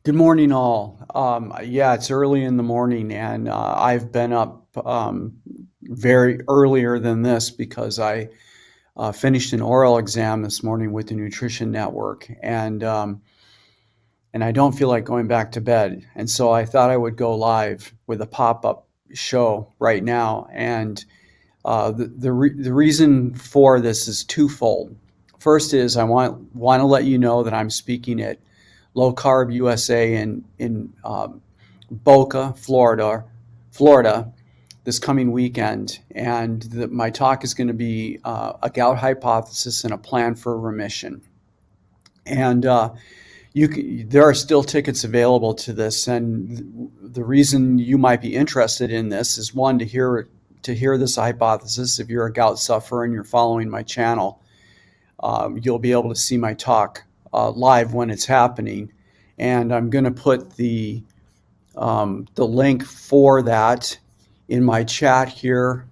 Good morning, all. Yeah, it's early in the morning, and I've been up very earlier than this because I finished an oral exam this morning with the Nutrition Network, and I don't feel like going back to bed. And so I thought I would go live with a pop-up show right now. And the reason for this is twofold. First is I want to let you know that I'm speaking at Low Carb USA in Boca, Florida, this coming weekend, and my talk is going to be a gout hypothesis and a plan for remission. And there are still tickets available to this, and the reason you might be interested in this is one, to hear this hypothesis. If you're a gout sufferer and you're following my channel, you'll be able to see my talk live when it's happening, and I'm going to put the link for that in my chat here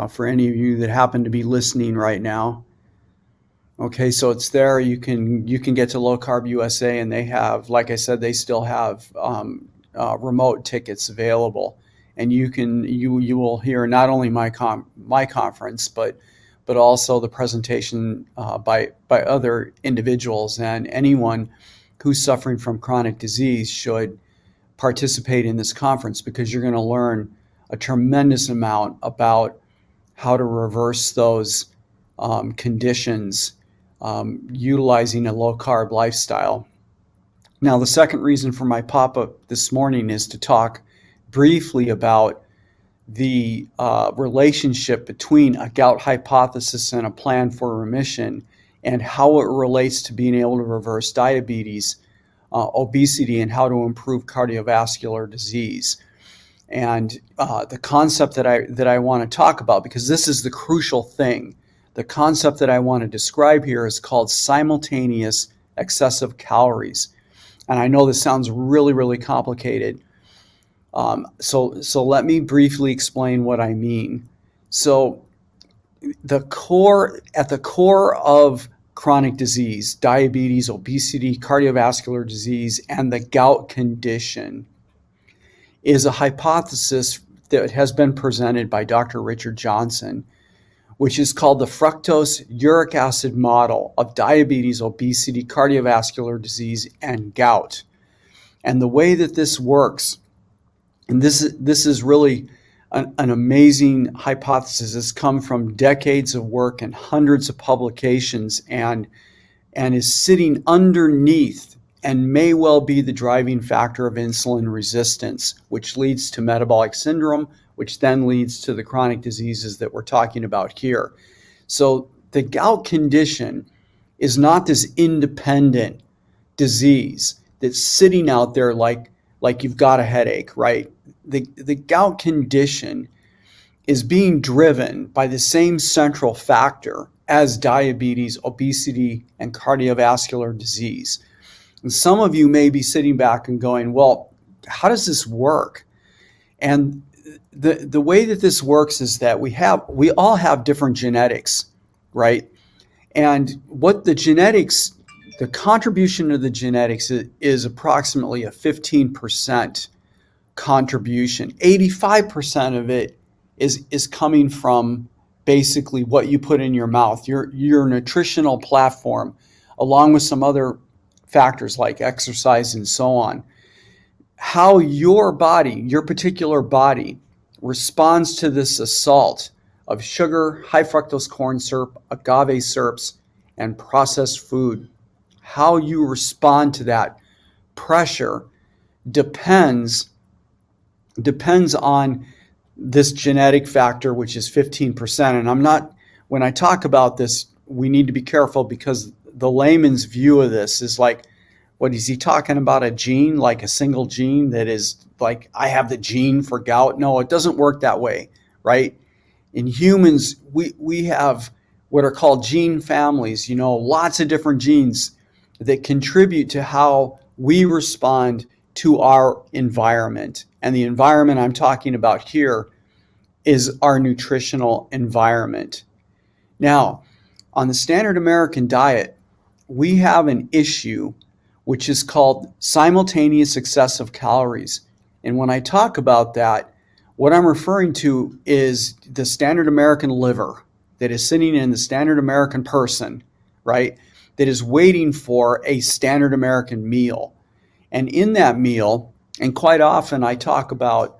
for any of you that happen to be listening right now. Okay, so it's there. You can get to Low Carb USA, and they have, like I said, they still have remote tickets available, and you will hear not only my conference, but also the presentation by other individuals, and anyone who's suffering from chronic disease should participate in this conference, because you're going to learn a tremendous amount about how to reverse those conditions utilizing a low-carb lifestyle. Now, the second reason for my pop-up this morning is to talk briefly about the relationship between a gout hypothesis and a plan for remission, and how it relates to being able to reverse diabetes, obesity, and how to improve cardiovascular disease. And the concept that I want to talk about, because this is the crucial thing, the concept that I want to describe here is called simultaneous excessive calories. And I know this sounds really, really complicated. So let me briefly explain what I mean. So at the core of chronic disease, diabetes, obesity, cardiovascular disease, and the gout condition is a hypothesis that has been presented by Dr. Richard Johnson, which is called the fructose uric acid model of diabetes, obesity, cardiovascular disease, and gout. And the way that this works, and this is really an amazing hypothesis. It's come from decades of work and hundreds of publications, and is sitting underneath and may well be the driving factor of insulin resistance, which leads to metabolic syndrome, which then leads to the chronic diseases that we're talking about here. So the gout condition is not this independent disease that's sitting out there like you've got a headache, right? The gout condition is being driven by the same central factor as diabetes, obesity, and cardiovascular disease. And some of you may be sitting back and going, well, how does this work? And the way that this works is that we all have different genetics, right? And what the genetics, the contribution of the genetics is approximately a 15% contribution. 85% of it is coming from basically what you put in your mouth, your nutritional platform, along with some other factors like exercise and so on. How your body, your particular body, responds to this assault of sugar, high fructose corn syrup, agave syrups, and processed food, how you respond to that pressure depends on this genetic factor, which is 15%. And when I talk about this, we need to be careful, because the layman's view of this is like, what is he talking about? A gene, like a single gene that is like, I have the gene for gout? No, it doesn't work that way, right? In humans, we have what are called gene families, lots of different genes that contribute to how we respond to our environment. And the environment I'm talking about here is our nutritional environment. Now, on the standard American diet, we have an issue which is called simultaneous excess of calories. And when I talk about that, what I'm referring to is the standard American liver that is sitting in the standard American person, right? That is waiting for a standard American meal. And in that meal, and quite often I talk about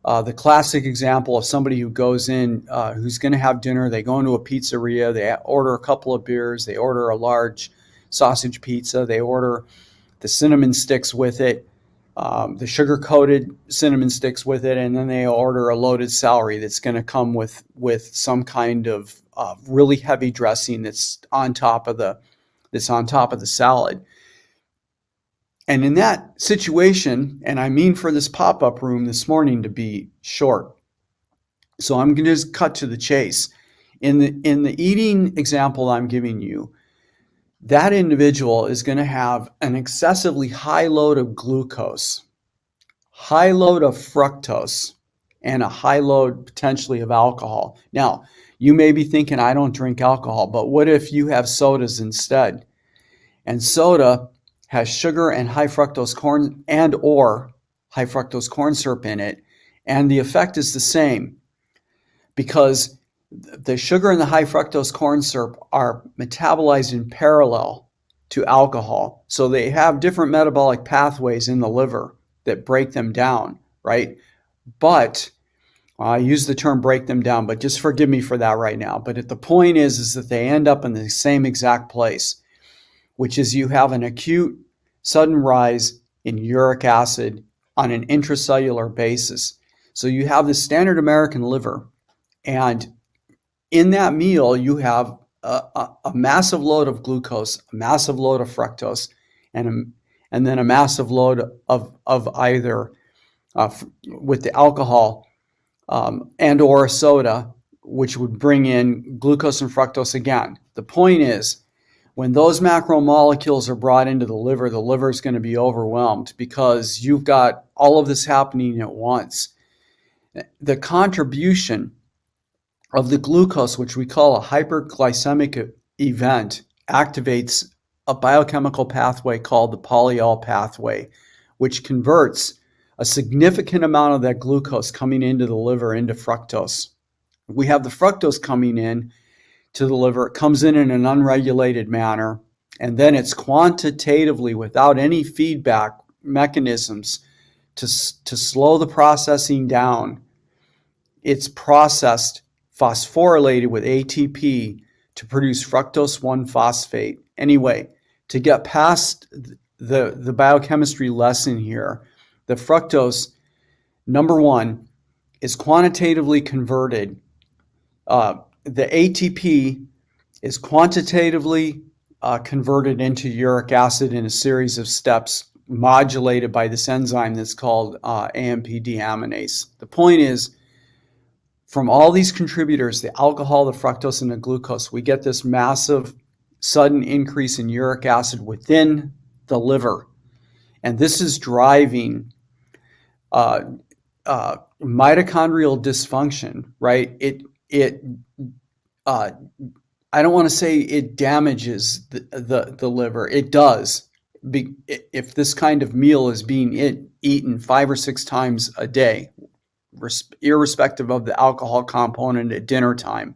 the classic example of somebody who goes in, who's going to have dinner, they go into a pizzeria, they order a couple of beers, they order a large sausage pizza, they order the cinnamon sticks with it, the sugar-coated cinnamon sticks with it, and then they order a loaded celery that's going to come with some kind of really heavy dressing that's on top of the salad. And in that situation, and I mean for this pop-up room this morning to be short, so I'm going to just cut to the chase. In the eating example I'm giving you, that individual is going to have an excessively high load of glucose, high load of fructose, and a high load potentially of alcohol. Now, you may be thinking, I don't drink alcohol, but what if you have sodas instead? And soda has sugar and high fructose corn and or high fructose corn syrup in it, and the effect is the same because the sugar and the high fructose corn syrup are metabolized in parallel to alcohol. So they have different metabolic pathways in the liver that break them down, right? But I use the term break them down, but just forgive me for that right now. But the point is that they end up in the same exact place, which is you have an acute sudden rise in uric acid on an intracellular basis. So you have the standard American liver, and in that meal, you have a massive load of glucose, a massive load of fructose, and then a massive load of either with the alcohol and or a soda, which would bring in glucose and fructose again. The point is, when those macromolecules are brought into the liver is going to be overwhelmed because you've got all of this happening at once. The contribution of the glucose, which we call a hyperglycemic event, activates a biochemical pathway called the polyol pathway, which converts a significant amount of that glucose coming into the liver into fructose. We have the fructose coming in to the liver. It comes in an unregulated manner, and then it's quantitatively, without any feedback mechanisms to slow the processing down, it's processed, phosphorylated with ATP to produce fructose 1-phosphate. Anyway, to get past the biochemistry lesson here, the fructose, number one, is quantitatively converted. The ATP is quantitatively converted into uric acid in a series of steps modulated by this enzyme that's called AMP deaminase. The point is, from all these contributors, the alcohol, the fructose, and the glucose, we get this massive sudden increase in uric acid within the liver. And this is driving mitochondrial dysfunction, right? I don't want to say it damages the liver. It does. If this kind of meal is being eaten 5 or 6 times a day, irrespective of the alcohol component at dinner time,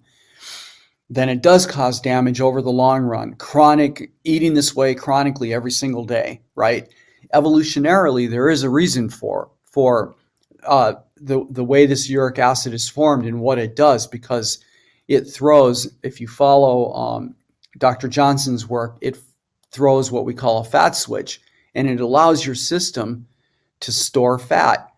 then it does cause damage over the long run. Chronic eating this way chronically every single day, right? Evolutionarily, there is a reason for the way this uric acid is formed and what it does, because it throws, if you follow Dr. Johnson's work, it throws what we call a fat switch, and it allows your system to store fat,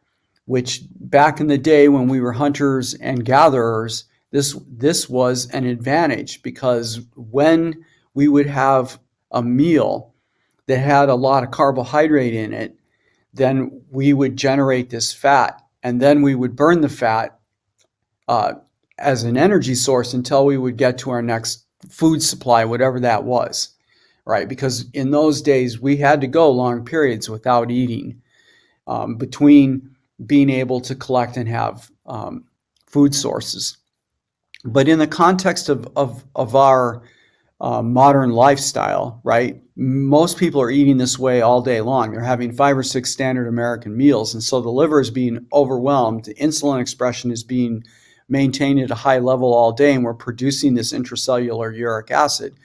which back in the day when we were hunters and gatherers, this was an advantage, because when we would have a meal that had a lot of carbohydrate in it, then we would generate this fat, and then we would burn the fat as an energy source until we would get to our next food supply, whatever that was, right? Because in those days, we had to go long periods without eating between being able to collect and have food sources. But in the context of our modern lifestyle, right? Most people are eating this way all day long. They're having 5 or 6 standard American meals. And so the liver is being overwhelmed. The insulin expression is being maintained at a high level all day, and we're producing this intracellular uric acid.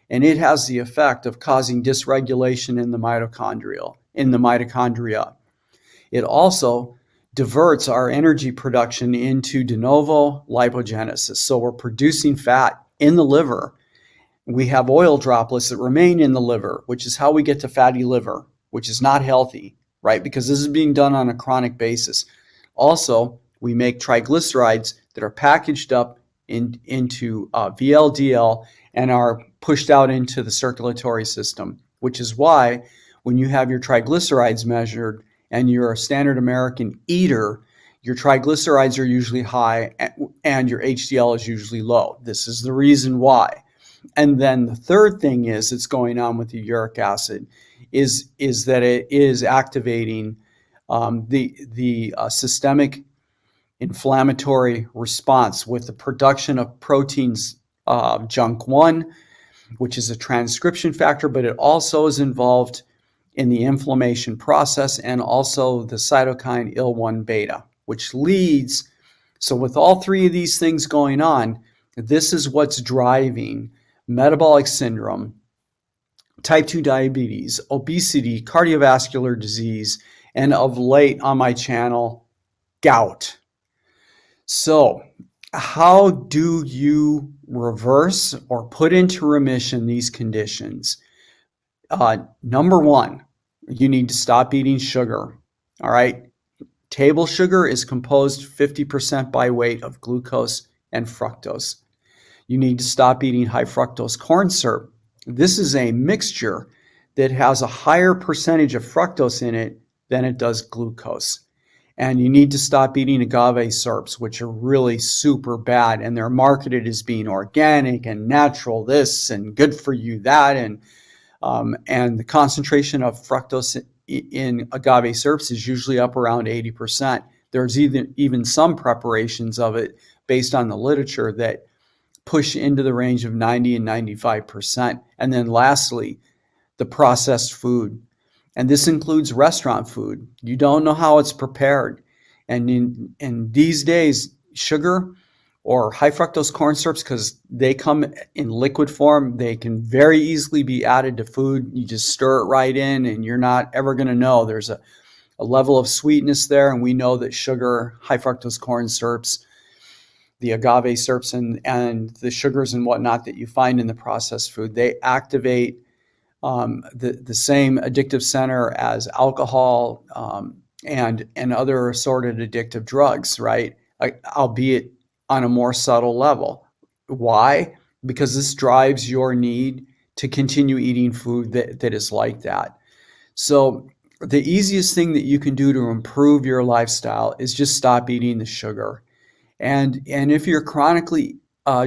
And it has the effect of causing dysregulation in the mitochondria. It also diverts our energy production into de novo lipogenesis. So we're producing fat in the liver. We have oil droplets that remain in the liver, which is how we get to fatty liver, which is not healthy, right? Because this is being done on a chronic basis. Also, we make triglycerides that are packaged up into VLDL and are pushed out into the circulatory system, which is why when you have your triglycerides measured and you're a standard American eater, your triglycerides are usually high and your HDL is usually low. This is the reason why. And then the third thing that's going on with the uric acid is that it is activating the systemic inflammatory response with the production of proteins, JNK1, which is a transcription factor, but it also is involved in the inflammation process, and also the cytokine IL-1 beta, which leads. So with all three of these things going on, this is what's driving metabolic syndrome, type 2 diabetes, obesity, cardiovascular disease, and of late on my channel, gout. So how do you reverse or put into remission these conditions? Number one, you need to stop eating sugar. All right. Table sugar is composed 50% by weight of glucose and fructose. You need to stop eating high fructose corn syrup. This is a mixture that has a higher percentage of fructose in it than it does glucose. And you need to stop eating agave syrups, which are really super bad. And they're marketed as being organic and natural this and good for you that. And the concentration of fructose in agave syrups is usually up around 80%. There's even some preparations of it based on the literature that push into the range of 90 and 95%. And then lastly, the processed food. And this includes restaurant food. You don't know how it's prepared. And in these days, sugar or high fructose corn syrups, because they come in liquid form, they can very easily be added to food. You just stir it right in and you're not ever going to know. There's a level of sweetness there. And we know that sugar, high fructose corn syrups, the agave syrups and the sugars and whatnot that you find in the processed food, they activate the same addictive center as alcohol and other assorted addictive drugs, right? Albeit on a more subtle level. Why? Because this drives your need to continue eating food that is like that. So the easiest thing that you can do to improve your lifestyle is just stop eating the sugar. And if you're chronically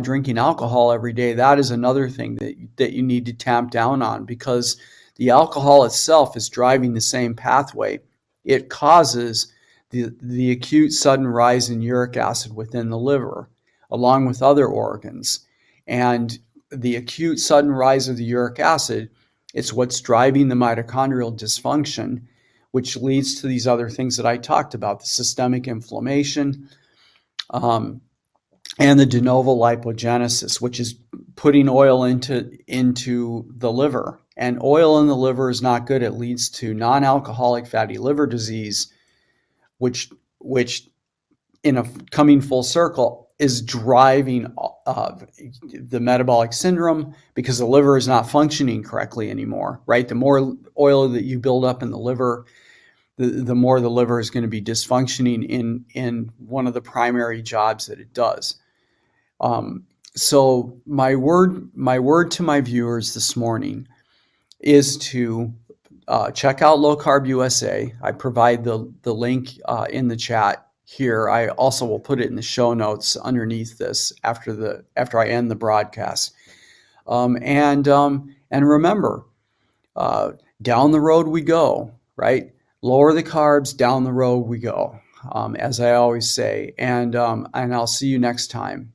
drinking alcohol every day, that is another thing that you need to tamp down on, because the alcohol itself is driving the same pathway. It causes the acute sudden rise in uric acid within the liver, along with other organs. And the acute sudden rise of the uric acid, it's what's driving the mitochondrial dysfunction, which leads to these other things that I talked about, the systemic inflammation, and the de novo lipogenesis, which is putting oil into the liver. And oil in the liver is not good. It leads to non-alcoholic fatty liver disease, which in a coming full circle is driving the metabolic syndrome, because the liver is not functioning correctly anymore, right? The more oil that you build up in the liver, the more the liver is going to be dysfunctioning in one of the primary jobs that it does. So my word to my viewers this morning is to check out Low Carb USA. I provide the link in the chat here. I also will put it in the show notes underneath this after I end the broadcast. And remember, down the road we go, right? Lower the carbs, down the road we go, as I always say. And I'll see you next time.